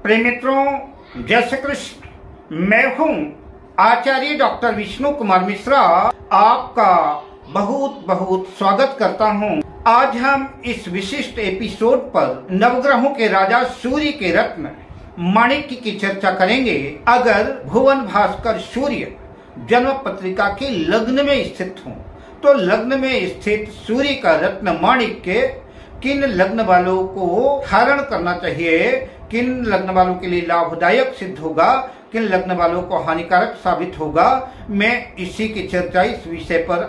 प्रिय मित्रों, जय श्री कृष्ण। मैं हूं आचार्य डॉक्टर विष्णु कुमार मिश्रा, आपका बहुत बहुत स्वागत करता हूं। आज हम इस विशिष्ट एपिसोड पर नवग्रहों के राजा सूर्य के रत्न माणिक्य की चर्चा करेंगे। अगर भुवन भास्कर सूर्य जन्म पत्रिका के लग्न में स्थित हों तो लग्न में स्थित सूर्य का रत्न माणिक्य किन लग्न वालों को धारण करना चाहिए, किन लग्न वालों के लिए लाभदायक सिद्ध होगा, किन लग्न वालों को हानिकारक साबित होगा, मैं इसी की चर्चा इस विषय पर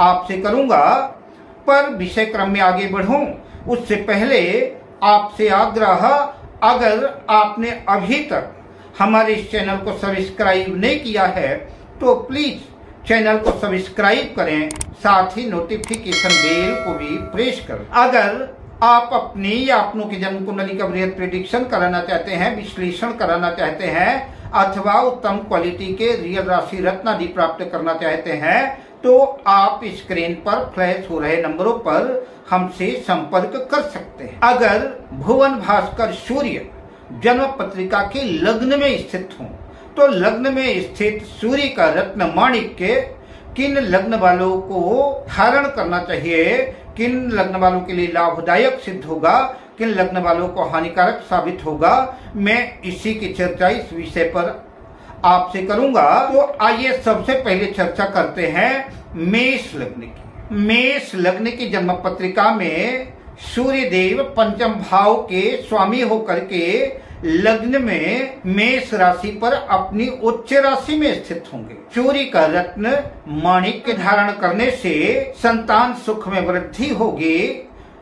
आपसे करूंगा। पर विषय क्रम में आगे बढ़ूं उससे पहले आपसे आग्रह, अगर आपने अभी तक हमारे इस चैनल को सब्सक्राइब नहीं किया है तो प्लीज चैनल को सब्सक्राइब करें, साथ ही नोटिफिकेशन बेल को भी प्रेस करें। अगर आप अपनी या अपनों की जन्म कुंडली का बृहद प्रेडिक्शन कराना चाहते हैं, विश्लेषण कराना चाहते हैं अथवा उत्तम क्वालिटी के रियल राशि रत्न आदि प्राप्त करना चाहते हैं तो आप स्क्रीन पर फ्लैश हो रहे नंबरों पर हमसे संपर्क कर सकते हैं। अगर भुवन भास्कर सूर्य जन्म पत्रिका के लग्न में स्थित हों तो लग्न में स्थित सूर्य का रत्न माणिक्य किन लग्न वालों को धारण करना चाहिए, किन लग्न वालों के लिए लाभदायक सिद्ध होगा, किन लग्न वालों को हानिकारक साबित होगा, मैं इसी की चर्चा इस विषय पर आपसे करूंगा। तो आइए सबसे पहले चर्चा करते हैं मेष लग्न की। मेष लग्न की जन्म पत्रिका में सूर्य देव पंचम भाव के स्वामी होकर के लग्न में मेष राशि पर अपनी उच्च राशि में स्थित होंगे। सूर्य का रत्न माणिक्य धारण करने से संतान सुख में वृद्धि होगी,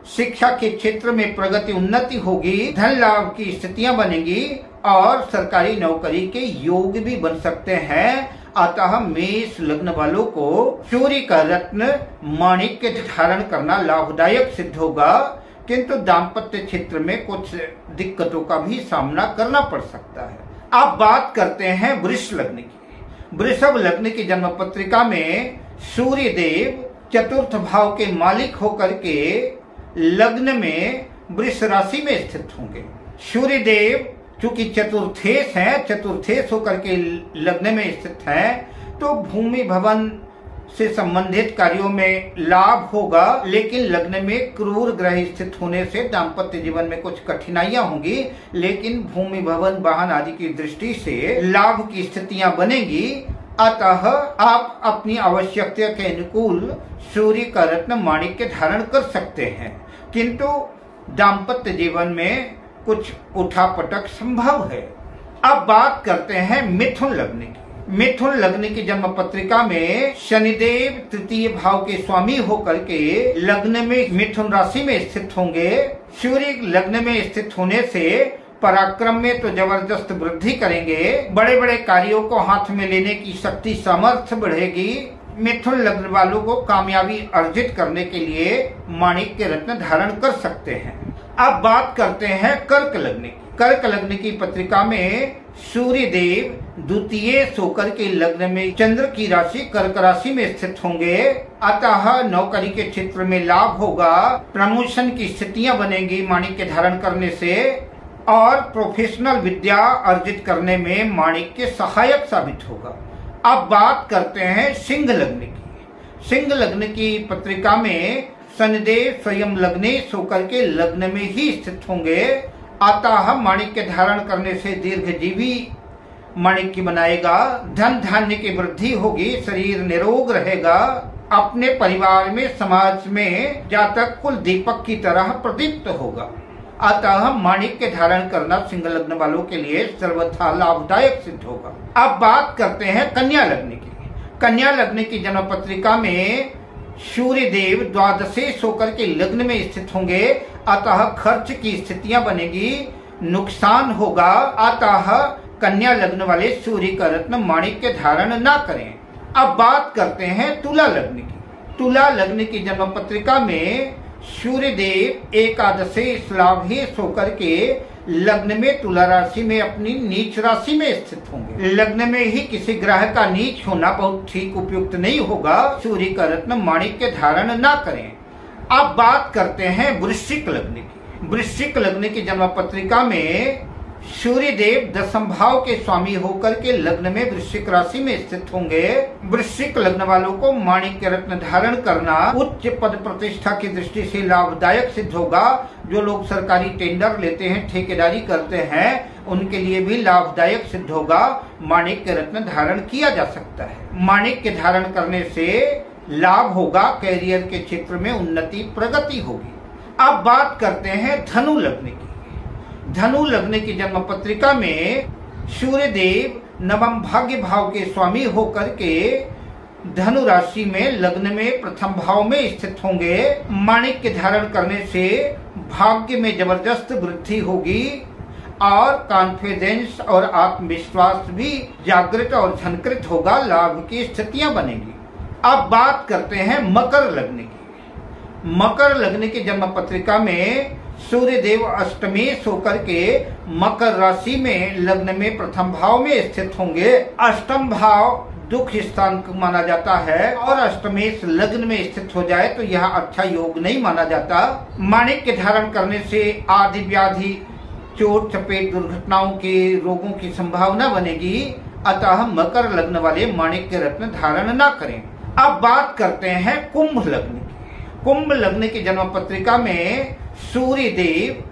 शिक्षा के क्षेत्र में प्रगति उन्नति होगी, धन लाभ की स्थितियां बनेंगी और सरकारी नौकरी के योग भी बन सकते हैं। अतः मेष लग्न वालों को सूर्य का रत्न माणिक्य धारण करना लाभदायक सिद्ध होगा, किंतु दाम्पत्य क्षेत्र में कुछ दिक्कतों का भी सामना करना पड़ सकता है। अब बात करते हैं वृष लग्न की। वृषभ लग्न की जन्म पत्रिका में सूर्य देव चतुर्थ भाव के मालिक होकर के लग्न में वृष राशि में स्थित होंगे। सूर्य देव चूंकि चतुर्थेश हैं, चतुर्थेश होकर के लग्न में स्थित हैं, तो भूमि भवन से संबंधित कार्यों में लाभ होगा, लेकिन लग्न में क्रूर ग्रह स्थित होने से दाम्पत्य जीवन में कुछ कठिनाइयां होंगी, लेकिन भूमि भवन वाहन आदि की दृष्टि से लाभ की स्थितियां बनेंगी। अतः आप अपनी आवश्यकता के अनुकूल सूर्य का रत्न माणिक्य धारण कर सकते हैं, किंतु दाम्पत्य जीवन में कुछ उठापटक संभव है। अब बात करते हैं मिथुन लग्न की। मिथुन लग्न की जन्म पत्रिका में शनिदेव तृतीय भाव के स्वामी होकर के लग्न में मिथुन राशि में स्थित होंगे। सूर्य लग्न में स्थित होने से पराक्रम में तो जबरदस्त वृद्धि करेंगे, बड़े बड़े कार्यों को हाथ में लेने की शक्ति सामर्थ्य बढ़ेगी। मिथुन लग्न वालों को कामयाबी अर्जित करने के लिए माणिक्य रत्न धारण कर सकते हैं। अब बात करते हैं कर्क लग्न की। कर्क लग्न की पत्रिका में सूर्य देव द्वितीय होकर के लग्न में चंद्र की राशि कर्क राशि में स्थित होंगे। अतः नौकरी के क्षेत्र में लाभ होगा, प्रमोशन की स्थितियां बनेंगी माणिक्य धारण करने से, और प्रोफेशनल विद्या अर्जित करने में माणिक्य सहायक साबित होगा। अब बात करते हैं सिंह लग्न की। सिंह लग्न की पत्रिका में शनिदेव स्वयं लग्नेश होकर के लग्न में ही स्थित होंगे। अतः माणिक्य धारण करने से दीर्घजीवी माणिक्य बनाएगा, धन धान्य की वृद्धि होगी, शरीर निरोग रहेगा, अपने परिवार में समाज में जातक कुल दीपक की तरह प्रदीप्त होगा। अतः माणिक्य धारण करना सिंह लग्न वालों के लिए सर्वथा लाभदायक सिद्ध होगा। अब बात करते हैं कन्या लग्न की। कन्या लग्न की जन्म पत्रिका में सूर्य देव द्वादशेश होकर के लग्न में स्थित होंगे। अतः खर्च की स्थितियां बनेगी, नुकसान होगा। अतः कन्या लग्न वाले सूर्य का रत्न माणिक्य धारण ना करें। अब बात करते हैं तुला लग्न की। तुला लग्न की जन्म पत्रिका में सूर्य देव एकादशेश लाभेश होकर के लग्न में तुला राशि में अपनी नीच राशि में स्थित होंगे। लग्न में ही किसी ग्रह का नीच होना बहुत ठीक उपयुक्त नहीं होगा। सूर्य का रत्न माणिक्य धारण ना करें। अब बात करते हैं वृश्चिक लग्न की। वृश्चिक लग्न की जन्म पत्रिका में सूर्य देव दशम भाव के स्वामी होकर के लग्न में वृश्चिक राशि में स्थित होंगे। वृश्चिक लग्न वालों को माणिक्य रत्न धारण करना उच्च पद प्रतिष्ठा की दृष्टि से लाभदायक सिद्ध होगा। जो लोग सरकारी टेंडर लेते हैं, ठेकेदारी करते हैं, उनके लिए भी लाभदायक सिद्ध होगा। माणिक्य रत्न धारण किया जा सकता है। माणिक्य धारण करने से लाभ होगा, कैरियर के क्षेत्र में उन्नति प्रगति होगी। अब बात करते हैं धनु लग्न की। धनु लग्न की जन्म पत्रिका में सूर्य देव नवम भाग्य भाव के स्वामी होकर के धनु राशि में लग्न में प्रथम भाव में स्थित होंगे। माणिक्य धारण करने से भाग्य में जबरदस्त वृद्धि होगी और कॉन्फिडेंस और आत्मविश्वास भी जागृत और झनकृत होगा। लाभ की स्थितियां बनेगी। अब बात करते हैं मकर लग्न की। मकर लग्न की जन्म पत्रिका में सूर्य देव अष्टमेश होकर के मकर राशि में लग्न में प्रथम भाव में स्थित होंगे। अष्टम भाव दुख स्थान माना जाता है और अष्टमेश लग्न में स्थित हो जाए तो यह अच्छा योग नहीं माना जाता। माणिक्य धारण करने से आदि व्याधि, चोट चपेट, दुर्घटनाओं के रोगों की संभावना बनेगी। अतः मकर लग्न वाले माणिक्य रत्न धारण न करें। अब बात करते हैं कुंभ लग्न की। कुंभ लग्न की जन्म पत्रिका में सूर्य देव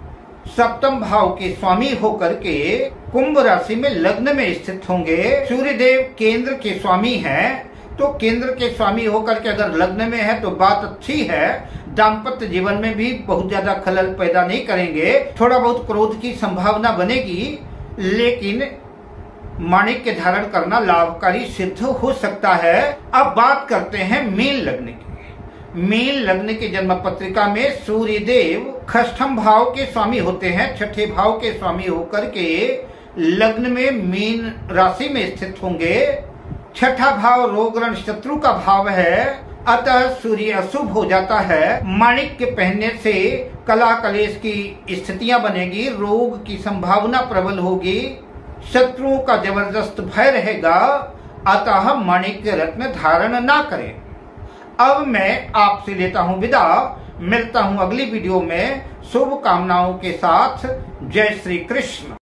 सप्तम भाव के स्वामी होकर के कुंभ राशि में लग्न में स्थित होंगे। सूर्य देव केंद्र के स्वामी हैं, तो केंद्र के स्वामी होकर के अगर लग्न में है तो बात अच्छी है। दाम्पत्य जीवन में भी बहुत ज्यादा खलल पैदा नहीं करेंगे। थोड़ा बहुत क्रोध की संभावना बनेगी, लेकिन माणिक्य धारण करना लाभकारी सिद्ध हो सकता है। अब बात करते हैं मीन लग्न की। मीन लग्न की जन्म पत्रिका में सूर्य देव षष्ठम भाव के स्वामी होते हैं। छठे भाव के स्वामी होकर के लग्न में मीन राशि में स्थित होंगे। छठा भाव रोग ऋण शत्रु का भाव है, अतः सूर्य अशुभ हो जाता है। माणिक्य पहनने से कला कलेश की स्थितियां बनेगी। रोग की संभावना प्रबल होगी। शत्रुओं का जबरदस्त भय रहेगा, अतः माणिक्य रत्न धारण ना करें। अब मैं आपसे लेता हूं विदा। मिलता हूं अगली वीडियो में शुभकामनाओं के साथ। जय श्री कृष्ण।